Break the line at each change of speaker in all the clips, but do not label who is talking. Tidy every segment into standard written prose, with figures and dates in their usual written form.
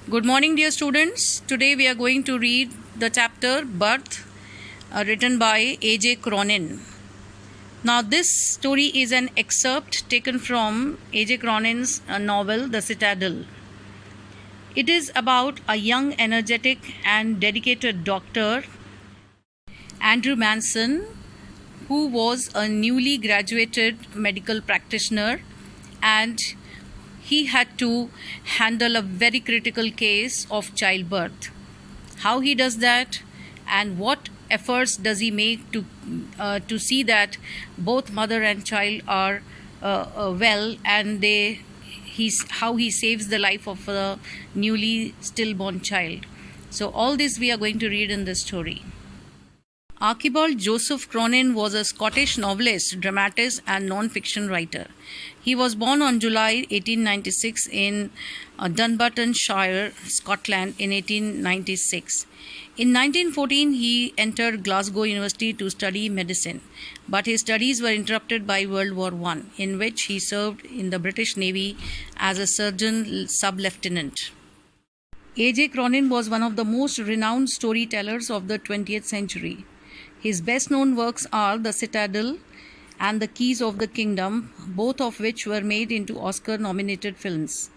Good morning, dear students. Today we are going to read the chapter Birth, written by A.J. Cronin. Now, this story is an excerpt taken from A.J. Cronin's novel The Citadel. It is about a young, energetic, and dedicated doctor, Andrew Manson, who was a newly graduated medical practitioner, and he had to handle a very critical case of childbirth. How he does that, and what efforts does he make to see that both mother and child are well, and how he saves the life of a newly stillborn child. So all this we are going to read in this story. Archibald Joseph Cronin was a Scottish novelist, dramatist, and non-fiction writer. He was born on July 1896 in Dunbartonshire, Scotland in 1896. In 1914, he entered Glasgow University to study medicine, but his studies were interrupted by World War I, in which he served in the British Navy as a surgeon sub-lieutenant. A.J. Cronin was one of the most renowned storytellers of the 20th century. His best-known works are The Citadel and The Keys of the Kingdom, both of which were made into Oscar-nominated films.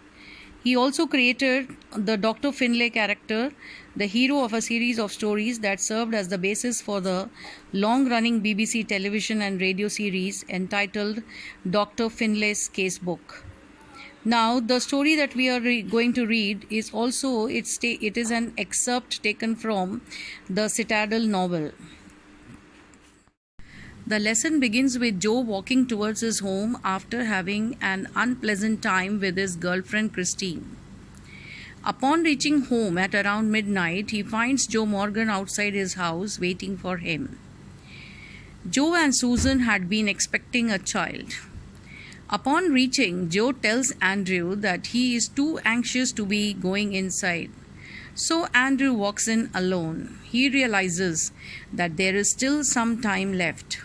He also created the Dr. Finlay character, the hero of a series of stories that served as the basis for the long-running BBC television and radio series entitled Dr. Finlay's Casebook. Now, the story that we are going to read is also, it is an excerpt taken from the Citadel novel. The lesson begins with Joe walking towards his home after having an unpleasant time with his girlfriend Christine. Upon reaching home at around midnight, he finds Joe Morgan outside his house waiting for him. Joe and Susan had been expecting a child. Upon reaching, Joe tells Andrew that he is too anxious to be going inside. So Andrew walks in alone. He realizes that there is still some time left.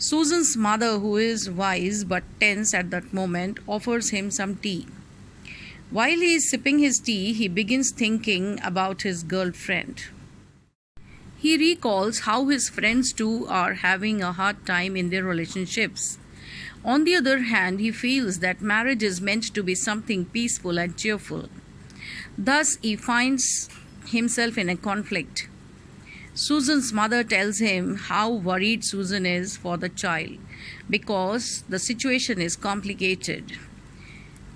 Susan's mother, who is wise but tense at that moment, offers him some tea. While he is sipping his tea, he begins thinking about his girlfriend. He recalls how his friends too are having a hard time in their relationships. On the other hand, he feels that marriage is meant to be something peaceful and cheerful. Thus, he finds himself in a conflict. Susan's mother tells him how worried Susan is for the child because the situation is complicated.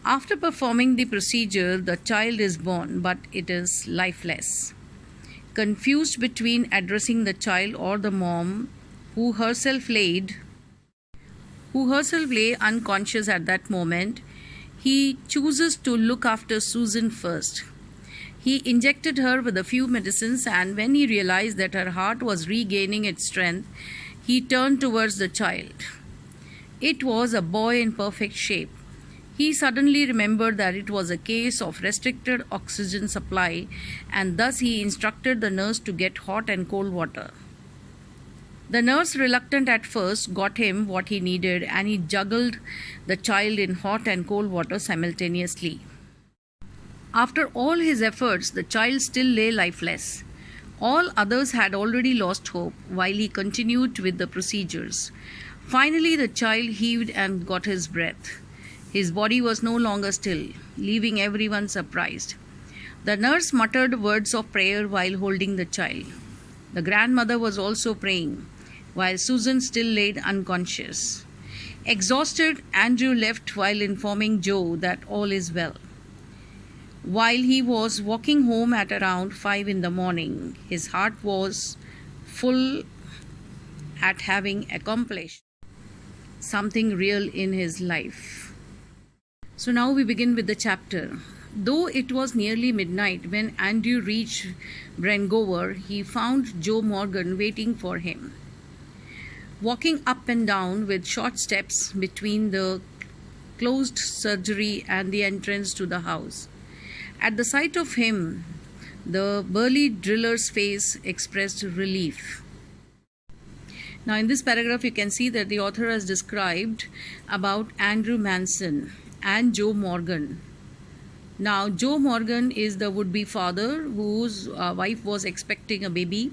After performing the procedure, the child is born, but it is lifeless. Confused between addressing the child or the mom, who herself lay unconscious at that moment, he chooses to look after Susan first. He injected her with a few medicines, and when he realized that her heart was regaining its strength, he turned towards the child. It was a boy in perfect shape. He suddenly remembered that it was a case of restricted oxygen supply, and thus he instructed the nurse to get hot and cold water. The nurse, reluctant at first, got him what he needed, and he juggled the child in hot and cold water simultaneously. After all his efforts, the child still lay lifeless. All others had already lost hope while he continued with the procedures. Finally, the child heaved and got his breath. His body was no longer still, leaving everyone surprised. The nurse muttered words of prayer while holding the child. The grandmother was also praying, while Susan still lay unconscious. Exhausted, Andrew left while informing Joe that all is well. While he was walking home at around 5 in the morning, his heart was full at having accomplished something real in his life. So now we begin with the chapter. Though it was nearly midnight when Andrew reached Bryngower, he found Joe Morgan waiting for him. Walking up and down with short steps between the closed surgery and the entrance to the house. At the sight of him, the burly driller's face expressed relief. Now, in this paragraph, you can see that the author has described about Andrew Manson and Joe Morgan. Now, Joe Morgan is the would-be father whose wife was expecting a baby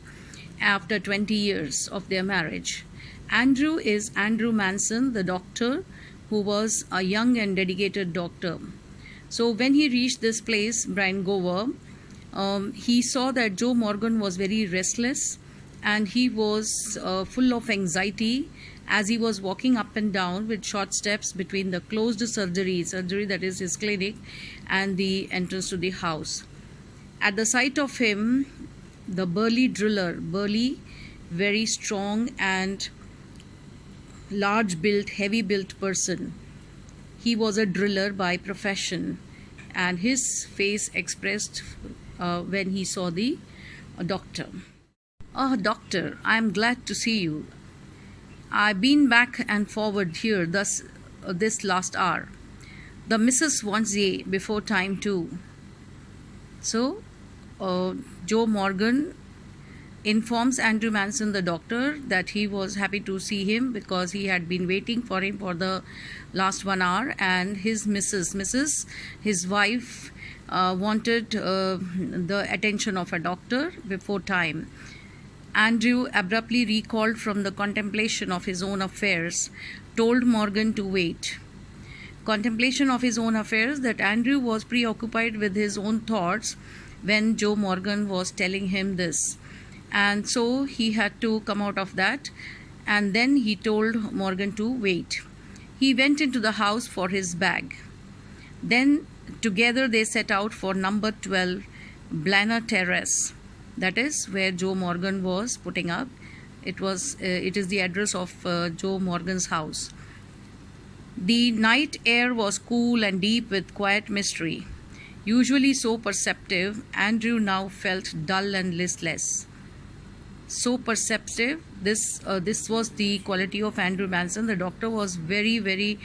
after 20 years of their marriage. Andrew is Andrew Manson, the doctor, who was a young and dedicated doctor. So when he reached this place, Brian Gower, he saw that Joe Morgan was very restless and he was full of anxiety as he was walking up and down with short steps between the closed surgery that is his clinic, and the entrance to the house. At the sight of him, the burly driller, very strong and large built, heavy built person. He was a driller by profession, and his face expressed when he saw the doctor. "Oh, doctor, I am glad to see you. I've been back and forward here this last hour. The missus wants ye before time too." So, Joe Morgan informs Andrew Manson, the doctor, that he was happy to see him because he had been waiting for him for the last 1 hour, and his his wife, wanted the attention of a doctor before time. Andrew, abruptly recalled from the contemplation of his own affairs, told Morgan to wait. Contemplation of his own affairs, that Andrew was preoccupied with his own thoughts when Joe Morgan was telling him this. And so he had to come out of that, and then he told Morgan to wait. He went into the house for his bag. Then together they set out for number 12 Blanner Terrace. That is where Joe Morgan was putting up. It is the address of Joe Morgan's house. The night air was cool and deep with quiet mystery. Usually so perceptive, Andrew now felt dull and listless. So perceptive, this was the quality of Andrew Manson. The doctor was very, very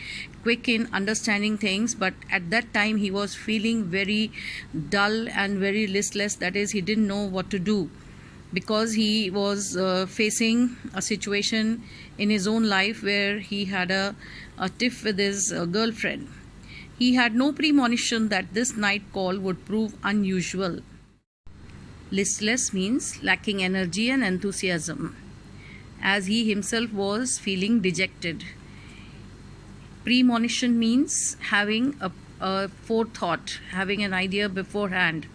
quick in understanding things, but at that time he was feeling very dull and very listless. That is, he didn't know what to do because he was facing a situation in his own life where he had a tiff with his girlfriend. He had no premonition that this night call would prove unusual. Listless means lacking energy and enthusiasm, as he himself was feeling dejected. Premonition means having a forethought, having an idea beforehand.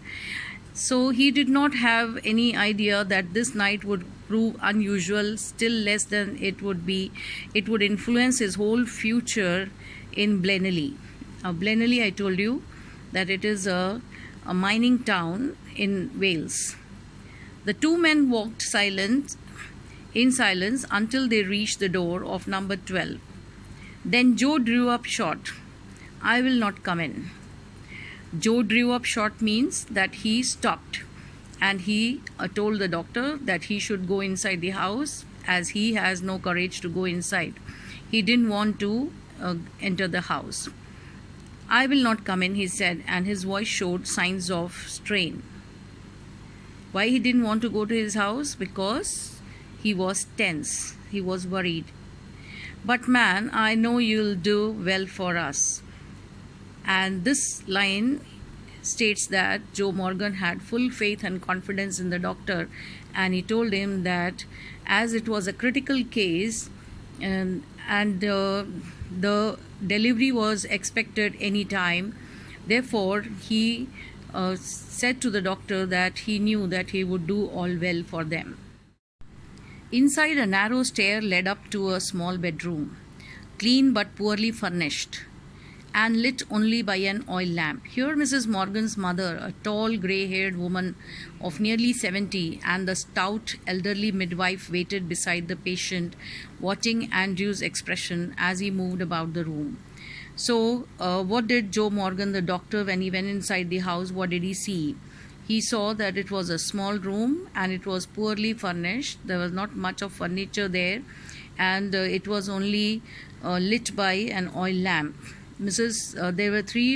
So he did not have any idea that this night would prove unusual, still less than it would influence his whole future in Blenheim. Blenheim, I told you that it is a mining town in Wales. The two men walked in silence until they reached the door of number 12. Then Joe drew up short. "I will not come in." Joe drew up short means that he stopped, and he told the doctor that he should go inside the house as he has no courage to go inside. He didn't want to enter the house. "I will not come in," he said, and his voice showed signs of strain. Why he didn't want to go to his house? Because he was tense. He was worried. "But man, I know you'll do well for us." And this line states that Joe Morgan had full faith and confidence in the doctor, and he told him that as it was a critical case and the delivery was expected any time, therefore he said to the doctor that he knew that he would do all well for them. Inside, a narrow stair led up to a small bedroom, clean but poorly furnished, and lit only by an oil lamp. Here Mrs. Morgan's mother, a tall grey-haired woman of nearly 70, and the stout elderly midwife waited beside the patient, watching Andrew's expression as he moved about the room. So what did Joe Morgan, the doctor, when he went inside the house, what did he see? He saw that it was a small room and it was poorly furnished. There was not much of furniture there, and it was only lit by an oil lamp. There were three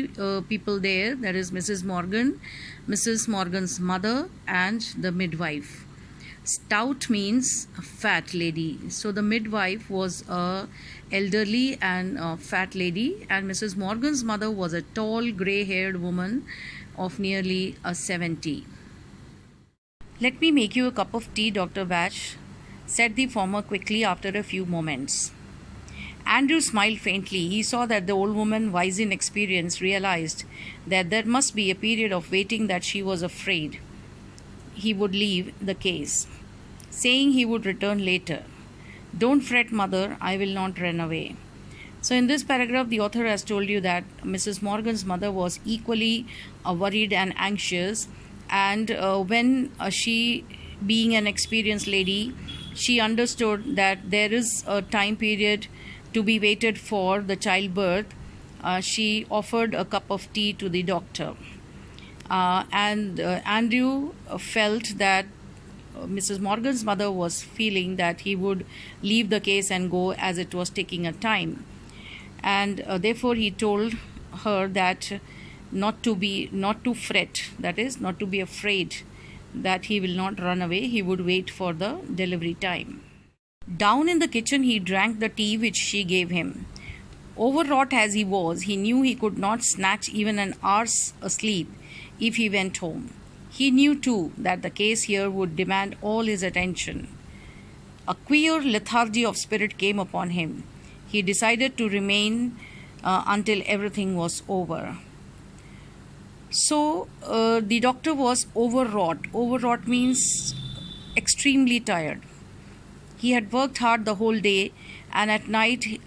people there. That is Mrs. Morgan, Mrs. Morgan's mother, and the midwife. Stout means fat lady. So the midwife was a elderly and fat lady, and Mrs. Morgan's mother was a tall grey-haired woman of nearly 70. "Let me make you a cup of tea, Dr. Batch," said the former quickly after a few moments. Andrew smiled faintly. He saw that the old woman, wise in experience, realized that there must be a period of waiting, that she was afraid he would leave the case, saying he would return later. "Don't fret, mother, I will not run away." So, in this paragraph, the author has told you that Mrs. Morgan's mother was equally worried and anxious, and when she, being an experienced lady, she understood that there is a time period to be waited for the childbirth. She offered a cup of tea to the doctor. And Andrew felt that Mrs. Morgan's mother was feeling that he would leave the case and go, as it was taking a time. And therefore he told her that not to fret, that is, not to be afraid, that he will not run away, he would wait for the delivery time. Down in the kitchen, he drank the tea which she gave him. Overwrought as he was, he knew he could not snatch even an hour's sleep if he went home. He knew too that the case here would demand all his attention. A queer lethargy of spirit came upon him. He decided to remain until everything was over. So the doctor was overwrought. Overwrought means extremely tired. He had worked hard the whole day, and at night,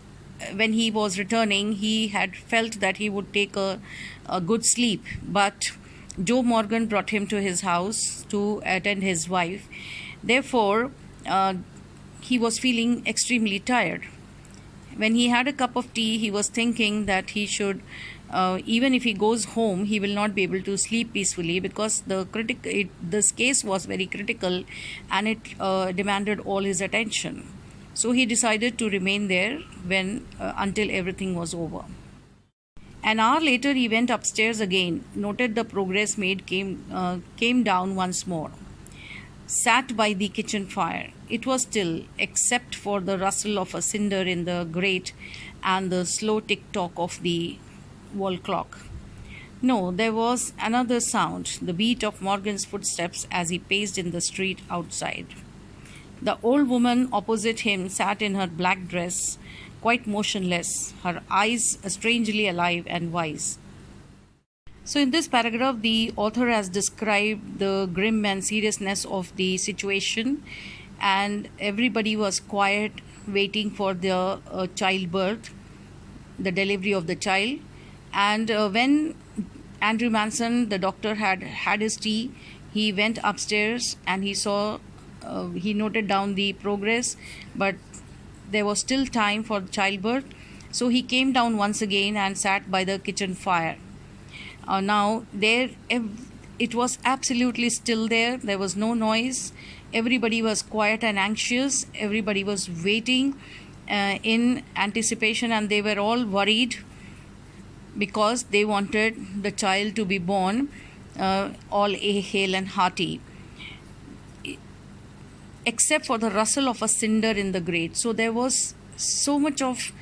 when he was returning, he had felt that he would take a good sleep. But Joe Morgan brought him to his house to attend his wife. Therefore, he was feeling extremely tired. When he had a cup of tea, he was thinking that he should, even if he goes home, he will not be able to sleep peacefully, because this case was very critical and it demanded all his attention. So he decided to remain there until everything was over. An hour later, he went upstairs again, noted the progress made, came down once more, sat by the kitchen fire. It was still, except for the rustle of a cinder in the grate and the slow tick-tock of the wall clock. No, there was another sound, the beat of Morgan's footsteps as he paced in the street outside. The old woman opposite him sat in her black dress, quite motionless, her eyes strangely alive and wise. So in this paragraph, the author has described the grim and seriousness of the situation, and everybody was quiet, waiting for the childbirth, the delivery of the child. And when Andrew Manson, the doctor, had his tea, he went upstairs and he noted down the progress, but there was still time for childbirth. So he came down once again and sat by the kitchen fire. Now it was absolutely still there. There was no noise. Everybody was quiet and anxious. Everybody was waiting in anticipation, and they were all worried because they wanted the child to be born all hale and hearty, except for the rustle of a cinder in the grate. So there was so much of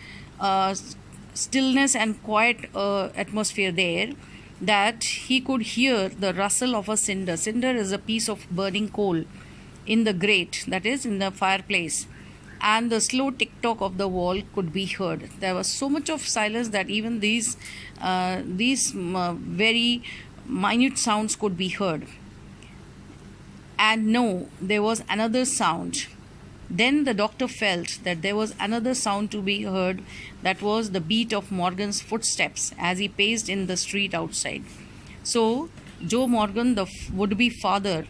stillness and quiet atmosphere there that he could hear the rustle of a cinder. Cinder is a piece of burning coal in the grate, that is, in the fireplace. And the slow tick-tock of the wall could be heard. There was so much of silence that even these very minute sounds could be heard. And no, there was another sound. Then the doctor felt that there was another sound to be heard, that was the beat of Morgan's footsteps as he paced in the street outside. So Joe Morgan, the would-be father,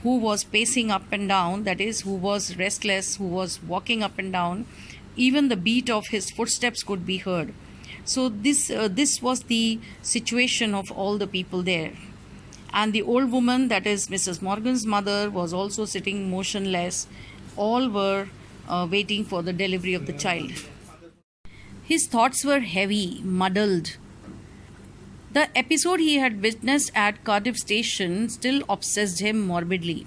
who was pacing up and down, that is, who was restless, who was walking up and down, even the beat of his footsteps could be heard. So this was the situation of all the people there. And the old woman, that is Mrs. Morgan's mother, was also sitting motionless. All were waiting for the delivery of the child. His thoughts were heavy, muddled. The episode he had witnessed at Cardiff Station still obsessed him morbidly.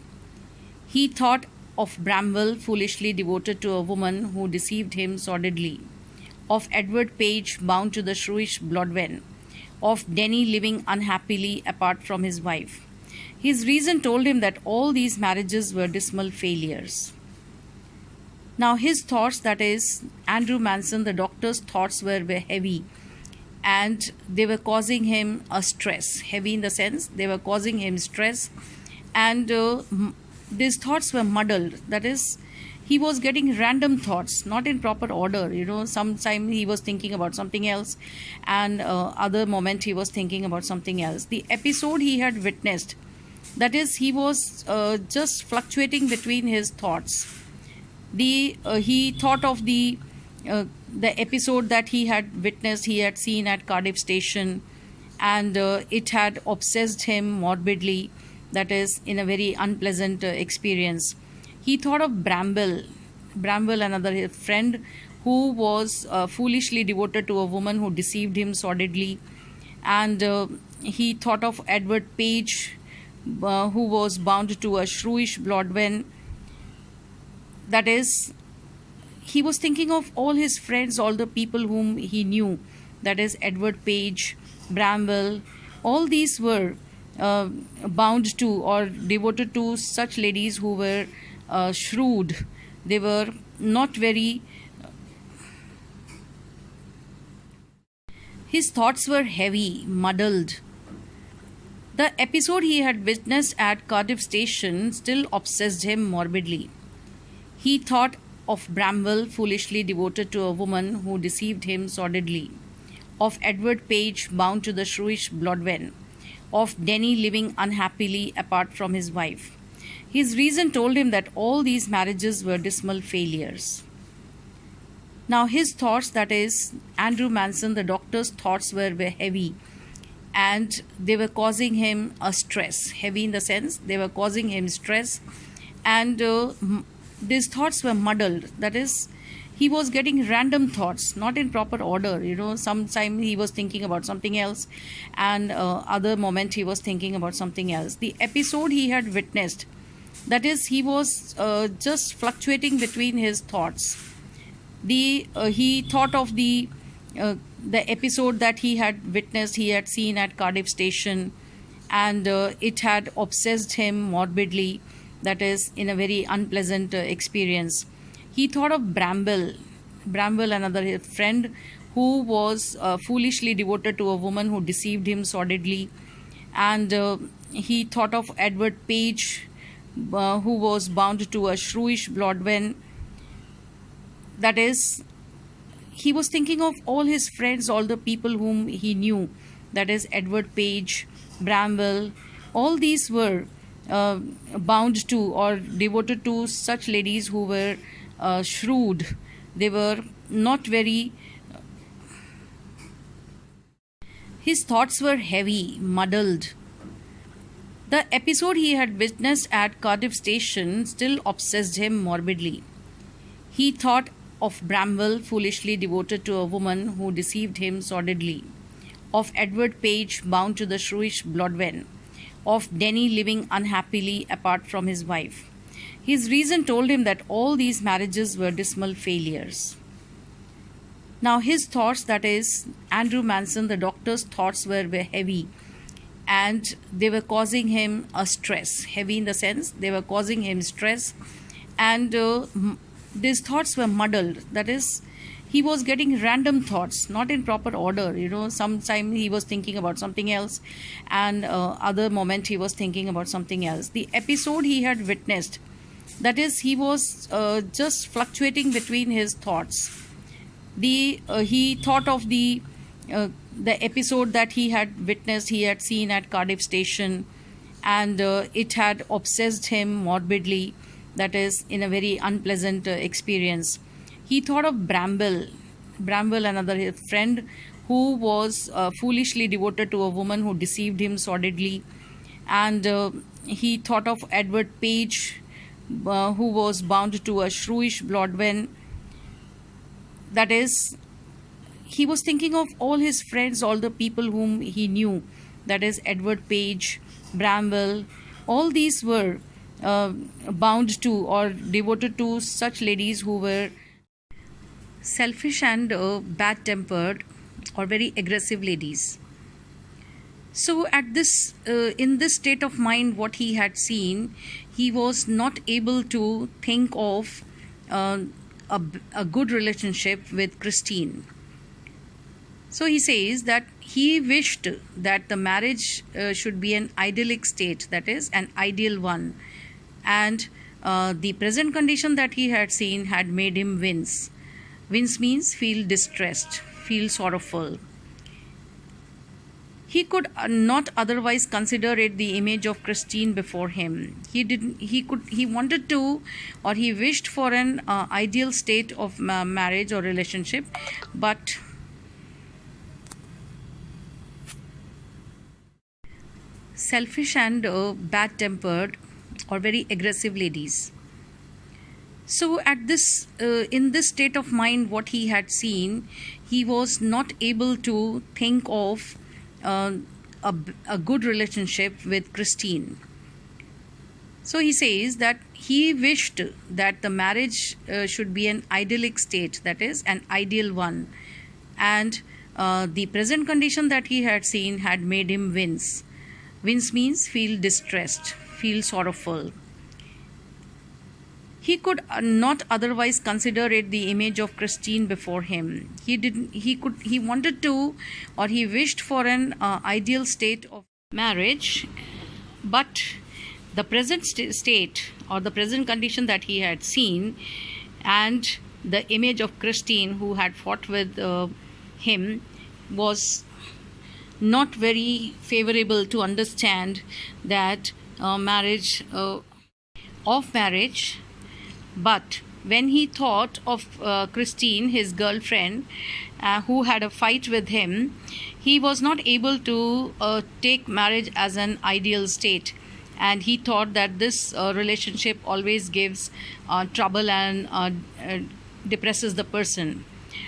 He thought of Bramwell, foolishly devoted to a woman who deceived him sordidly, of Edward Page, bound to the shrewish Blodwen, of Denny living unhappily apart from his wife. His reason told him that all these marriages were dismal failures. Now, his thoughts, that is, Andrew Manson, the doctor's thoughts were heavy, and they were causing him a stress. Heavy in the sense they were causing him stress, and these thoughts were muddled. That is, he was getting random thoughts, not in proper order. Sometimes he was thinking about something else, and other moment he was thinking about something else. The episode he had witnessed, that is, he was just fluctuating between his thoughts. He thought of the episode that he had witnessed, he had seen at Cardiff Station, and it had obsessed him morbidly, that is, in a very unpleasant experience. He thought of Bramble, another friend who was foolishly devoted to a woman who deceived him sordidly, and he thought of Edward Page, who was bound to a shrewish Blodwen. That is, he was thinking of all his friends, all the people whom he knew, that is, Edward Page, Bramble. All these were bound to or devoted to such ladies who were shrewd. They were not very. His thoughts were heavy, muddled. The episode he had witnessed at Cardiff Station still obsessed him morbidly. He thought of Bramble, foolishly devoted to a woman who deceived him sordidly, of Edward Page, bound to the shrewish Blodwen, of Denny living unhappily apart from his wife. His reason told him that all these marriages were dismal failures. Now, his thoughts, that is, Andrew Manson, the doctor's thoughts were heavy, and they were causing him a stress. Heavy in the sense they were causing him stress, and these thoughts were muddled. That is, he was getting random thoughts, not in proper order. Sometimes he was thinking about something else, and other moment he was thinking about something else. The episode he had witnessed, that is, he was just fluctuating between his thoughts. He thought of the episode that he had witnessed, he had seen at Cardiff Station, and it had obsessed him morbidly, that is, in a very unpleasant experience. He thought of Bramble, another friend who was foolishly devoted to a woman who deceived him sordidly, and he thought of Edward Page, who was bound to a shrewish Blodwen. That is, he was thinking of all his friends, all the people whom he knew, that is, Edward Page, Bramble. All these were bound to or devoted to such ladies who were shrewd. They were not very. His thoughts were heavy, muddled. The episode he had witnessed at Cardiff Station still obsessed him morbidly. He thought of Bramble, foolishly devoted to a woman who deceived him sordidly, of Edward Page, bound to the shrewish Blodwen, of Denny living unhappily apart from his wife. His reason told him that all these marriages were dismal failures. Now, his thoughts, that is, Andrew Manson, the doctor's thoughts were heavy, and they were causing him a stress. Heavy in the sense they were causing him stress, and these thoughts were muddled. That is, he was getting random thoughts, not in proper order. Sometimes he was thinking about something else, and other moment he was thinking about something else. The episode he had witnessed, that is, he was just fluctuating between his thoughts. He thought of the episode that he had witnessed, he had seen at Cardiff Station, and it had obsessed him morbidly, that is, in a very unpleasant experience. He thought of Bramble, another friend who was foolishly devoted to a woman who deceived him sordidly, and he thought of Edward Page, who was bound to a shrewish Blodwen. That is, he was thinking of all his friends, all the people whom he knew, that is, Edward Page, Bramble. All these were bound to or devoted to such ladies who were selfish and bad-tempered or very aggressive ladies. So at this in this state of mind, what he had seen, he was not able to think of uh, a good relationship with Christine. So he says that he wished that the marriage should be an idyllic state, that is, an ideal one. And the present condition that he had seen had made him wince. Wince means feel distressed, feel sorrowful. He could not otherwise consider it the image of Christine before him. He wanted to, or he wished for an ideal state of marriage or relationship, but selfish and bad-tempered or very aggressive ladies. So at this in this state of mind, what he had seen, he was not able to think of uh, a good relationship with Christine. So he says that he wished that the marriage should be an idyllic state, that is, an ideal one. And the present condition that he had seen had made him wince. Wince means feel distressed, feel sorrowful. He could not otherwise consider it the image of Christine before him. He wanted to, or he wished for an ideal state of marriage, but the present state or the present condition that he had seen, and the image of Christine who had fought with him, was not very favorable to understand that marriage. But when he thought of Christine, his girlfriend, who had a fight with him, he was not able to take marriage as an ideal state. And he thought that this relationship always gives trouble and depresses the person.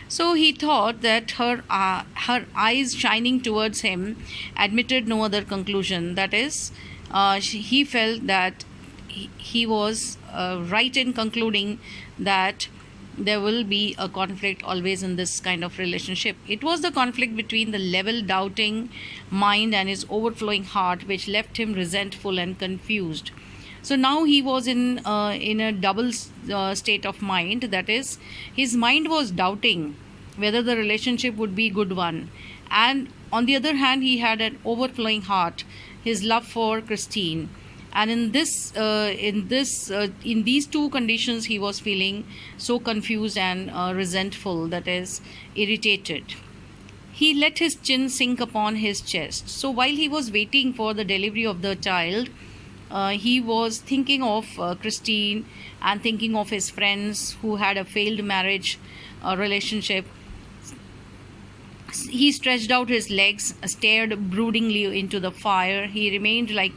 So he thought that her eyes shining towards him admitted no other conclusion. That is, he felt that he was right in concluding that there will be a conflict always in this kind of relationship. It was the conflict between the level doubting mind and his overflowing heart which left him resentful and confused. So now he was in a double state of mind. That is, his mind was doubting whether the relationship would be a good one, and on the other hand, he had an overflowing heart, his love for Christine. And in these two conditions, he was feeling so confused and resentful, that is, irritated. He let his chin sink upon his chest. So while he was waiting for the delivery of the child, he was thinking of Christine and thinking of his friends who had a failed marriage relationship. He stretched out his legs, stared broodingly into the fire. He remained like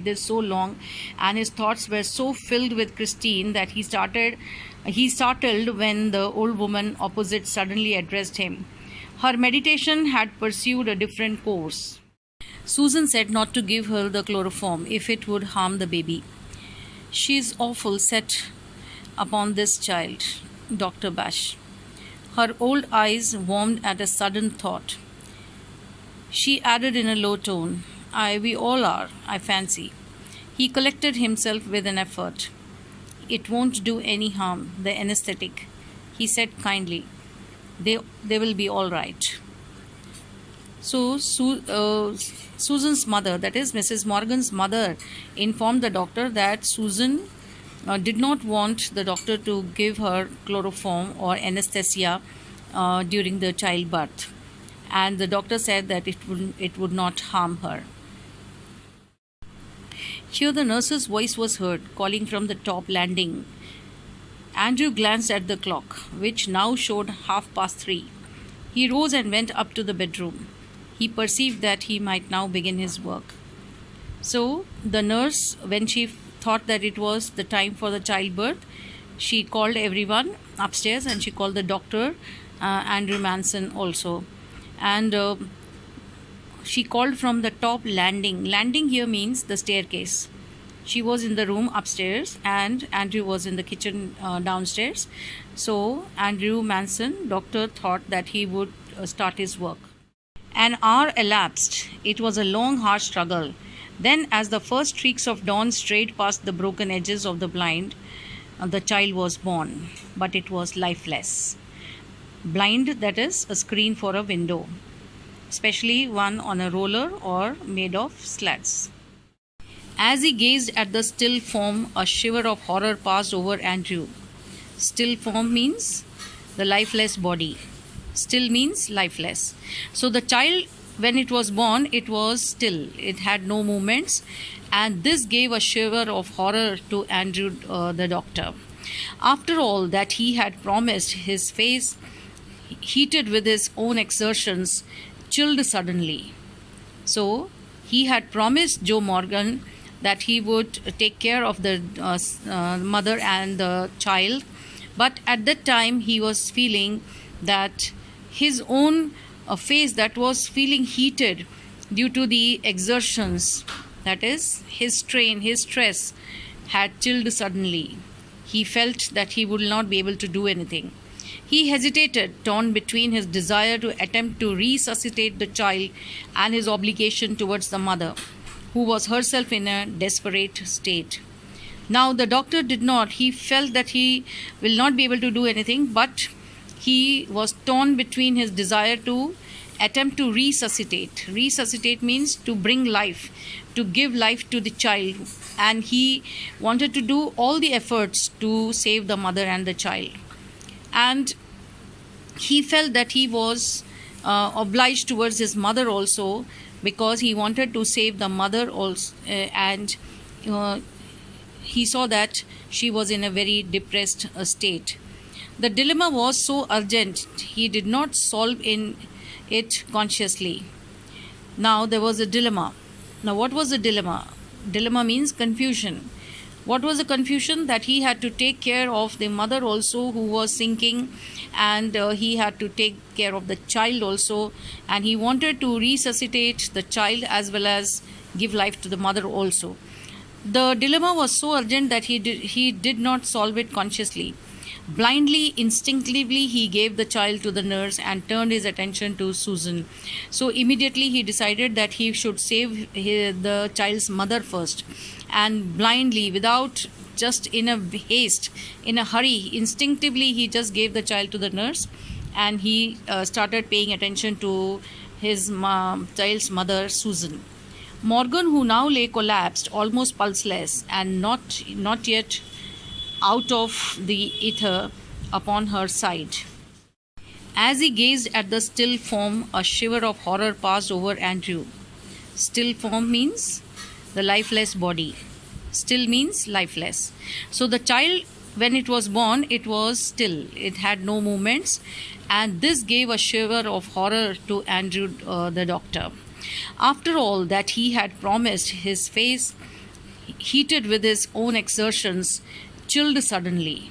this so long, and his thoughts were so filled with Christine that he startled when the old woman opposite suddenly addressed him. Her meditation had pursued a different course. Susan said not to give her the chloroform if it would harm the baby. She is awful set upon this child, Dr. Bash. Her old eyes warmed at a sudden thought. She added in a low tone, We all are, I fancy. He collected himself with an effort. It won't do any harm, the anesthetic, he said kindly. They will be all right. So Susan's mother, that is Mrs. Morgan's mother, informed the doctor that Susan did not want the doctor to give her chloroform or anesthesia during the childbirth, and the doctor said that it would not harm her. Here the nurse's voice was heard, calling from the top landing. Andrew glanced at the clock, which now showed 3:30. He rose and went up to the bedroom. He perceived that he might now begin his work. So the nurse, when she thought that it was the time for the childbirth, she called everyone upstairs, and she called the doctor, Andrew Manson also. And she called from the top landing. Landing here means the staircase. She was in the room upstairs and Andrew was in the kitchen downstairs. So Andrew Manson, doctor, thought that he would start his work. An hour elapsed. It was a long, hard struggle. Then, as the first streaks of dawn strayed past the broken edges of the blind, the child was born, but it was lifeless. Blind, that is, a screen for a window, especially one on a roller or made of slats. As he gazed at the still form, a shiver of horror passed over Andrew. Still form means the lifeless body. Still means lifeless. So the child, when it was born, it was still. It had no movements, and this gave a shiver of horror to Andrew, the doctor. After all that he had promised, his face, heated with his own exertions, chilled suddenly. So he had promised Joe Morgan that he would take care of the mother and the child, but at that time he was feeling that his own face that was feeling heated due to the exertions, that is, his strain, his stress, had chilled suddenly. He felt that he would not be able to do anything. He hesitated, torn between his desire to attempt to resuscitate the child and his obligation towards the mother, who was herself in a desperate state. Now, the doctor did not. He felt that he will not be able to do anything, but he was torn between his desire to attempt to resuscitate. Resuscitate means to bring life, to give life to the child, and he wanted to do all the efforts to save the mother and the child. And he felt that he was obliged towards his mother also, because he wanted to save the mother also, and he saw that she was in a very depressed state. The dilemma was so urgent, he did not solve it consciously. Now there was a dilemma. Now what was the dilemma? Dilemma means confusion. What was the confusion? That he had to take care of the mother also, who was sinking, and he had to take care of the child also, and he wanted to resuscitate the child as well as give life to the mother also. The dilemma was so urgent that he did not solve it consciously. Blindly, instinctively, he gave the child to the nurse and turned his attention to Susan. So immediately he decided that he should save the child's mother first. And blindly, without just in a haste, in a hurry, instinctively he just gave the child to the nurse, and he started paying attention to his child's mother, Susan. Morgan, who now lay collapsed, almost pulseless, and not yet out of the ether, upon her side. As he gazed at the still form, a shiver of horror passed over Andrew. Still form means the lifeless body. Still means lifeless. So the child, when it was born, it was still. It had no movements, and this gave a shiver of horror to Andrew, the doctor. After all that he had promised, his face, heated with his own exertions, chilled suddenly.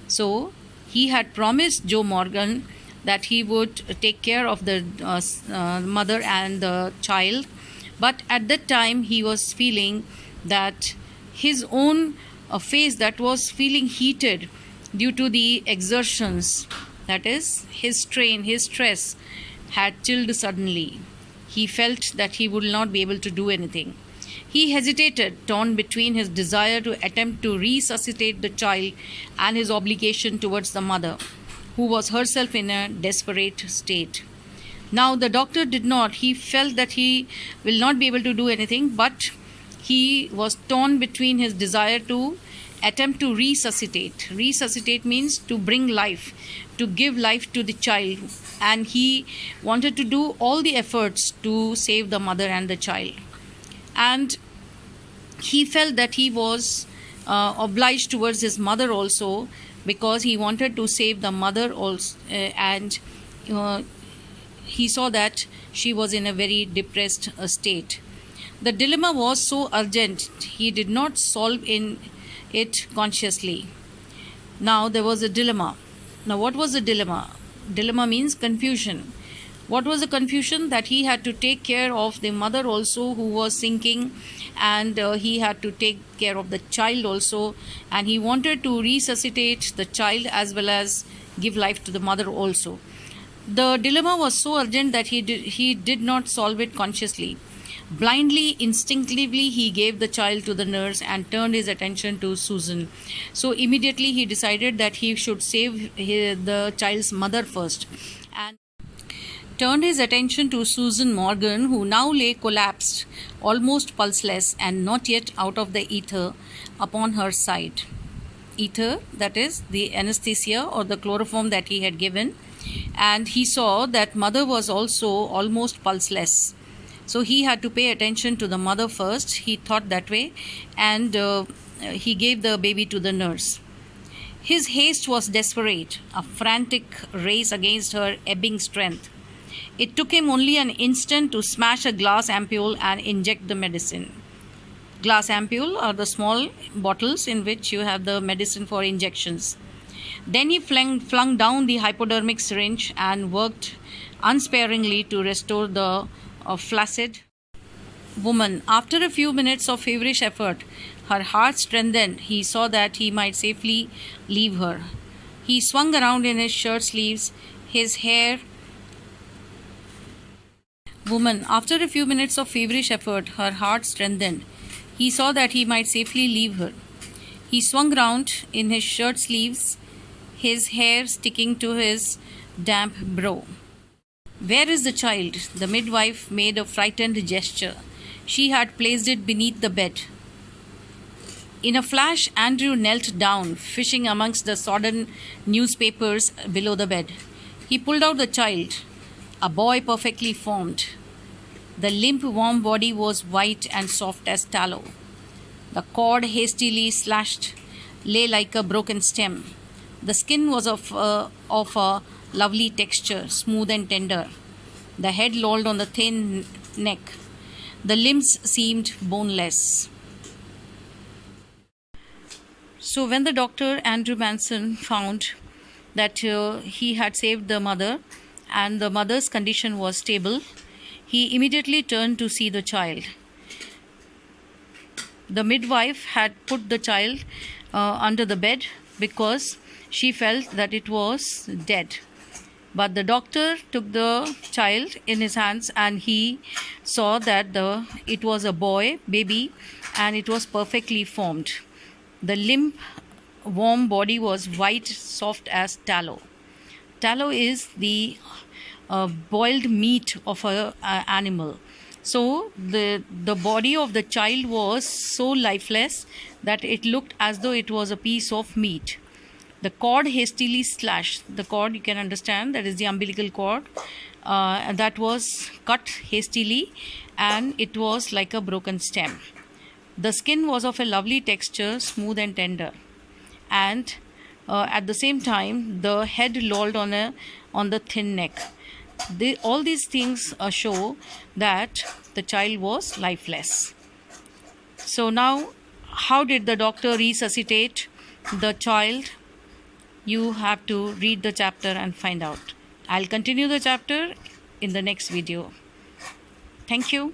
So he had promised Joe Morgan that he would take care of the mother and the child, but at that time he was feeling that his own face that was feeling heated due to the exertions, that is, his strain, his stress, had chilled suddenly. He felt that he would not be able to do anything. He hesitated, torn between his desire to attempt to resuscitate the child and his obligation towards the mother, who was herself in a desperate state. Now the doctor did not. He felt that he will not be able to do anything, but he was torn between his desire to attempt to resuscitate. Resuscitate means to bring life, to give life to the child, and he wanted to do all the efforts to save the mother and the child. And he felt that he was obliged towards his mother also, because he wanted to save the mother also, and he saw that she was in a very depressed state. The dilemma was so urgent, he did not solve it consciously. Now there was a dilemma. Now what was the dilemma? Dilemma means confusion. What was the confusion? That he had to take care of the mother also, who was sinking, and he had to take care of the child also, and he wanted to resuscitate the child as well as give life to the mother also. The dilemma was so urgent that he did not solve it consciously. Blindly, instinctively, he gave the child to the nurse and turned his attention to Susan. So immediately he decided that he should save the child's mother first, and turned his attention to Susan Morgan, who now lay collapsed, almost pulseless and not yet out of the ether, upon her side. Ether, that is the anesthesia or the chloroform that he had given, and he saw that mother was also almost pulseless. So he had to pay attention to the mother first, he thought that way, and he gave the baby to the nurse. His haste was desperate, a frantic race against her ebbing strength. It took him only an instant to smash a glass ampule and inject the medicine. Glass ampule are the small bottles in which you have the medicine for injections. Then he flung down the hypodermic syringe and worked unsparingly to restore the flaccid woman. After a few minutes of feverish effort, her heart strengthened. He saw that he might safely leave her. He swung around in his shirt sleeves, his hair. Woman, after a few minutes of feverish effort, her heart strengthened. He saw that he might safely leave her. He swung round in his shirt sleeves, his hair sticking to his damp brow. Where is the child? The midwife made a frightened gesture. She had placed it beneath the bed. In a flash, Andrew knelt down, fishing amongst the sodden newspapers below the bed. He pulled out the child, a boy perfectly formed. The limp, warm body was white and soft as tallow. The cord, hastily slashed, lay like a broken stem. The skin was of a lovely texture, smooth and tender. The head lolled on the thin neck. The limbs seemed boneless. So when the doctor, Andrew Manson, found that he had saved the mother and the mother's condition was stable, he immediately turned to see the child. The midwife had put the child under the bed because she felt that it was dead. But the doctor took the child in his hands and he saw that it was a boy, baby, and it was perfectly formed. The limp, warm body was white, soft as tallow. Tallow is the boiled meat of an animal. So the body of the child was so lifeless that it looked as though it was a piece of meat. The cord hastily slashed. The cord, you can understand, that is the umbilical cord. That was cut hastily and it was like a broken stem. The skin was of a lovely texture, smooth and tender. And at the same time, the head lolled on the thin neck. All these things show that the child was lifeless. So now, how did the doctor resuscitate the child? You have to read the chapter and find out. I'll continue the chapter in the next video. Thank you.